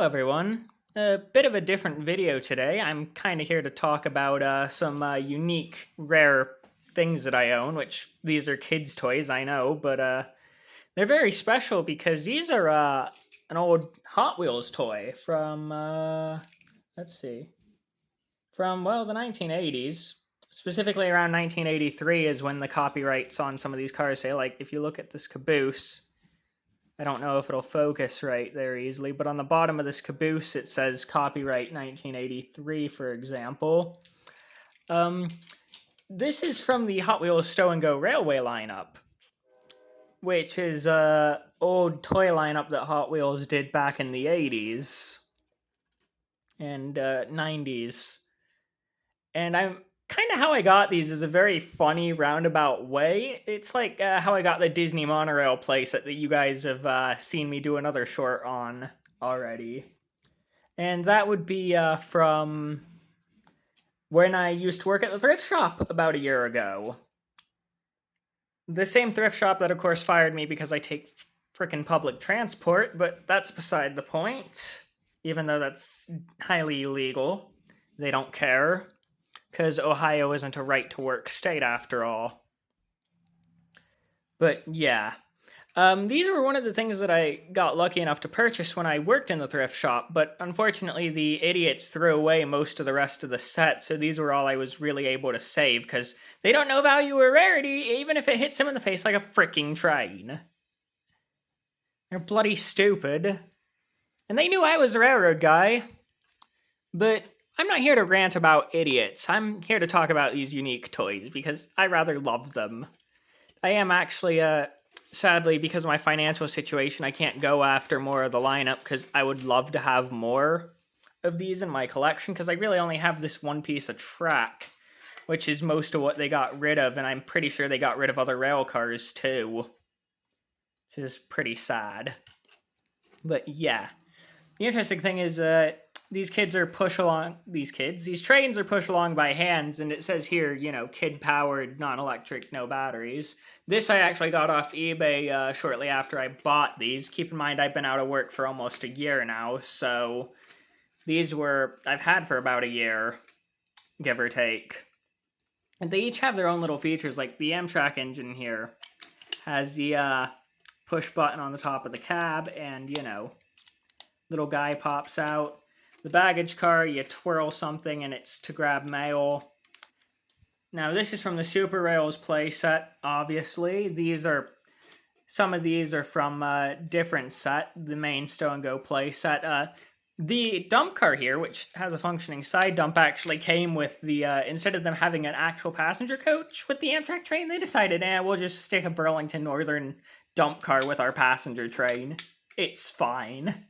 everyone. A bit of a different video today. I'm kind of here to talk about some unique, rare things that I own, which these are kids' toys, I know, but they're very special because these are an old Hot Wheels toy from, let's see, from, well, the 1980s. Specifically around 1983 is when the copyrights on some of these cars say, like, if you look at this caboose, I don't know if it'll focus right there easily, but on the bottom of this caboose, it says copyright 1983, for example. Um, this is from the Hot Wheels STO Go Railway lineup, which is a old toy lineup that Hot Wheels did back in the 80s and 90s. And I'm kind of how I got these is a very funny roundabout way. It's like how I got the Disney monorail playset that you guys have seen me do another short on already. And that would be from when I used to work at the thrift shop about a year ago. The same thrift shop that, of course, fired me because I take frickin' public transport, but that's beside the point. Even though that's highly illegal, they don't care. Because Ohio isn't a right-to-work state, after all. But, yeah. These were one of the things that I got lucky enough to purchase when I worked in the thrift shop, but unfortunately the idiots threw away most of the rest of the set, so these were all I was really able to save, because they don't know value or rarity, even if it hits them in the face like a freaking train. They're bloody stupid. And they knew I was a railroad guy, but I'm not here to rant about idiots. I'm here to talk about these unique toys because I rather love them. I am actually, sadly, because of my financial situation, I can't go after more of the lineup because I would love to have more of these in my collection because I really only have this one piece of track, which is most of what they got rid of, and I'm pretty sure they got rid of other rail cars too, which is pretty sad. But yeah, the interesting thing is, these trains are pushed along by hands, and it says here, kid-powered, non-electric, no batteries. This I actually got off eBay shortly after I bought these. Keep in mind, I've been out of work for almost a year now, so I've had for about a year, give or take. And they each have their own little features, like the Amtrak engine here has the push button on the top of the cab, and, little guy pops out. The baggage car, you twirl something and it's to grab mail. Now this is from the Super Rails playset, obviously. Some of these are from a different set, the main STO Go playset. The dump car here, which has a functioning side dump, actually came with the, instead of them having an actual passenger coach with the Amtrak train, they decided, we'll just stick a Burlington Northern dump car with our passenger train. It's fine.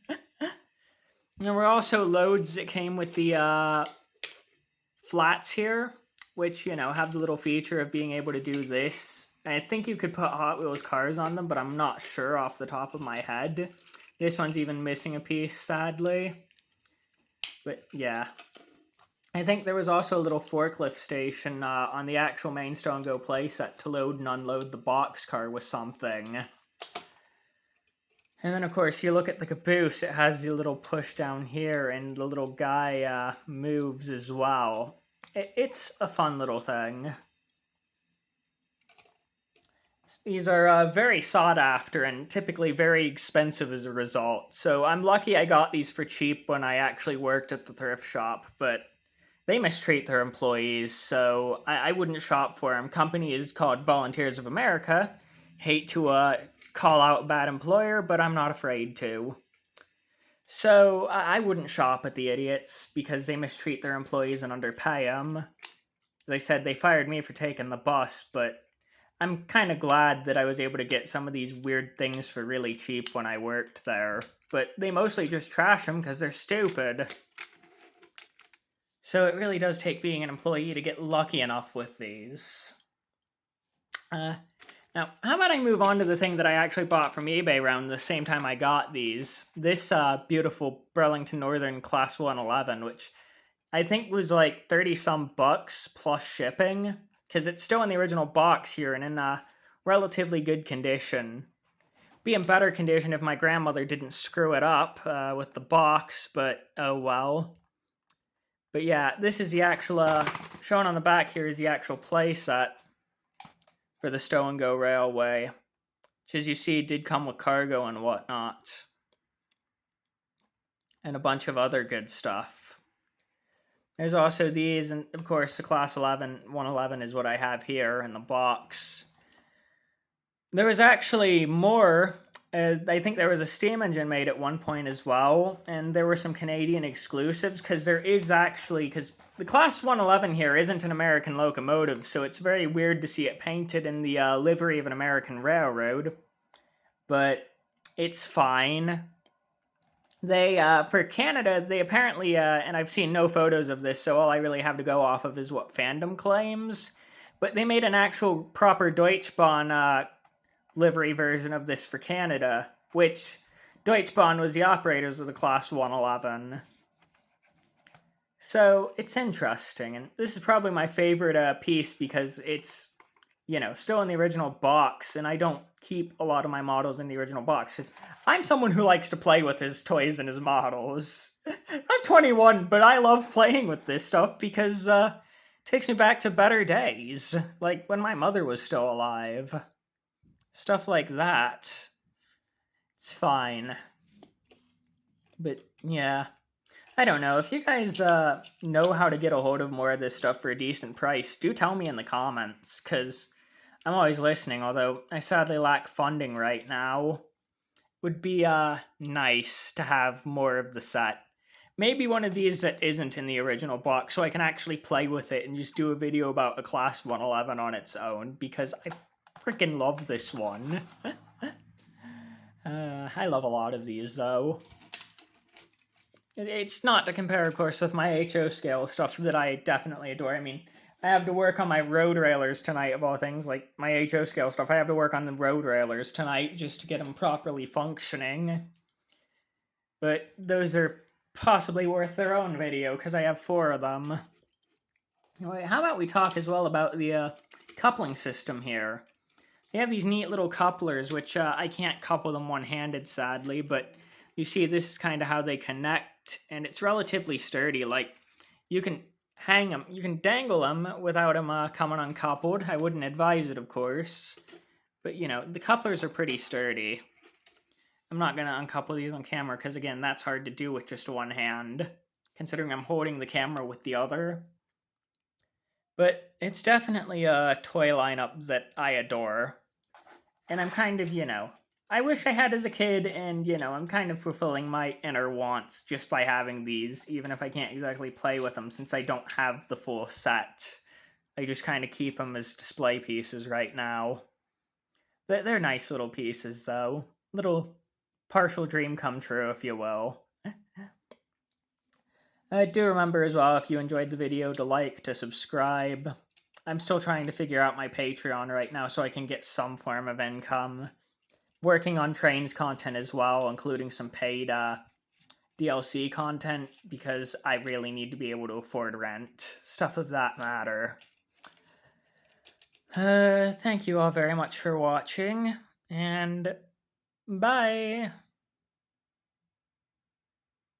There were also loads that came with the flats here, which, have the little feature of being able to do this. I think you could put Hot Wheels cars on them, but I'm not sure off the top of my head. This one's even missing a piece, sadly. But, yeah. I think there was also a little forklift station on the actual main STO Go playset to load and unload the boxcar with something. And then, of course, you look at the caboose, it has the little push down here, and the little guy moves as well. It's a fun little thing. These are very sought after and typically very expensive as a result. So I'm lucky I got these for cheap when I actually worked at the thrift shop, but they mistreat their employees, so I wouldn't shop for them. Company is called Volunteers of America. Hate to call out a bad employer, but I'm not afraid to. So I wouldn't shop at the idiots because they mistreat their employees and underpay them. They said they fired me for taking the bus, but I'm kind of glad that I was able to get some of these weird things for really cheap when I worked there. But they mostly just trash them because they're stupid. So it really does take being an employee to get lucky enough with these. Now, how about I move on to the thing that I actually bought from eBay around the same time I got these. This beautiful Burlington Northern Class 111, which I think was like 30-some bucks plus shipping, because it's still in the original box here and in relatively good condition. be in better condition if my grandmother didn't screw it up with the box, but oh well. But yeah, this is the actual, shown on the back here is the actual play set for the STO Go Railway, which as you see did come with cargo and whatnot. And a bunch of other good stuff. There's also these, and of course the Class 111 is what I have here in the box. There was actually more. I think there was a steam engine made at one point as well, and there were some Canadian exclusives, because there is actually, because the Class 111 here isn't an American locomotive, so it's very weird to see it painted in the livery of an American railroad, but it's fine. They, for Canada, they apparently, and I've seen no photos of this, so all I really have to go off of is what fandom claims, but they made an actual proper Deutschbahn livery version of this for Canada, which Deutschbahn was the operators of the Class 111. So it's interesting, and this is probably my favorite piece because it's, you know, still in the original box, and I don't keep a lot of my models in the original box, because I'm someone who likes to play with his toys and his models. I'm 21, but I love playing with this stuff because it takes me back to better days, like when my mother was still alive. Stuff like that. It's fine. But, yeah. I don't know. If you guys know how to get a hold of more of this stuff for a decent price, do tell me in the comments, because I'm always listening, although I sadly lack funding right now. Would be nice to have more of the set. Maybe one of these that isn't in the original box, so I can actually play with it and just do a video about a Class 111 on its own, because I freaking love this one. I love a lot of these, though. It's not to compare, of course, with my HO scale stuff that I definitely adore. I mean, I have to work on my road railers tonight, of all things, like my HO scale stuff. I have to work on the road railers tonight just to get them properly functioning. But those are possibly worth their own video, because I have 4 of them. Anyway, how about we talk as well about the coupling system here. They have these neat little couplers, which I can't couple them one-handed, sadly, but you see this is kind of how they connect, and it's relatively sturdy. Like, you can hang them, you can dangle them without them coming uncoupled. I wouldn't advise it, of course, but, you know, the couplers are pretty sturdy. I'm not going to uncouple these on camera, because, again, that's hard to do with just one hand, considering I'm holding the camera with the other. But it's definitely a toy lineup that I adore. And I'm kind of, you know, I wish I had as a kid, and, you know, I'm kind of fulfilling my inner wants just by having these, even if I can't exactly play with them, since I don't have the full set. I just kind of keep them as display pieces right now. But they're nice little pieces, though. Little partial dream come true, if you will. Do remember as well, if you enjoyed the video, to like, to subscribe. I'm still trying to figure out my Patreon right now so I can get some form of income. Working on trains content as well, including some paid DLC content, because I really need to be able to afford rent. Stuff of that matter. Thank you all very much for watching, and bye!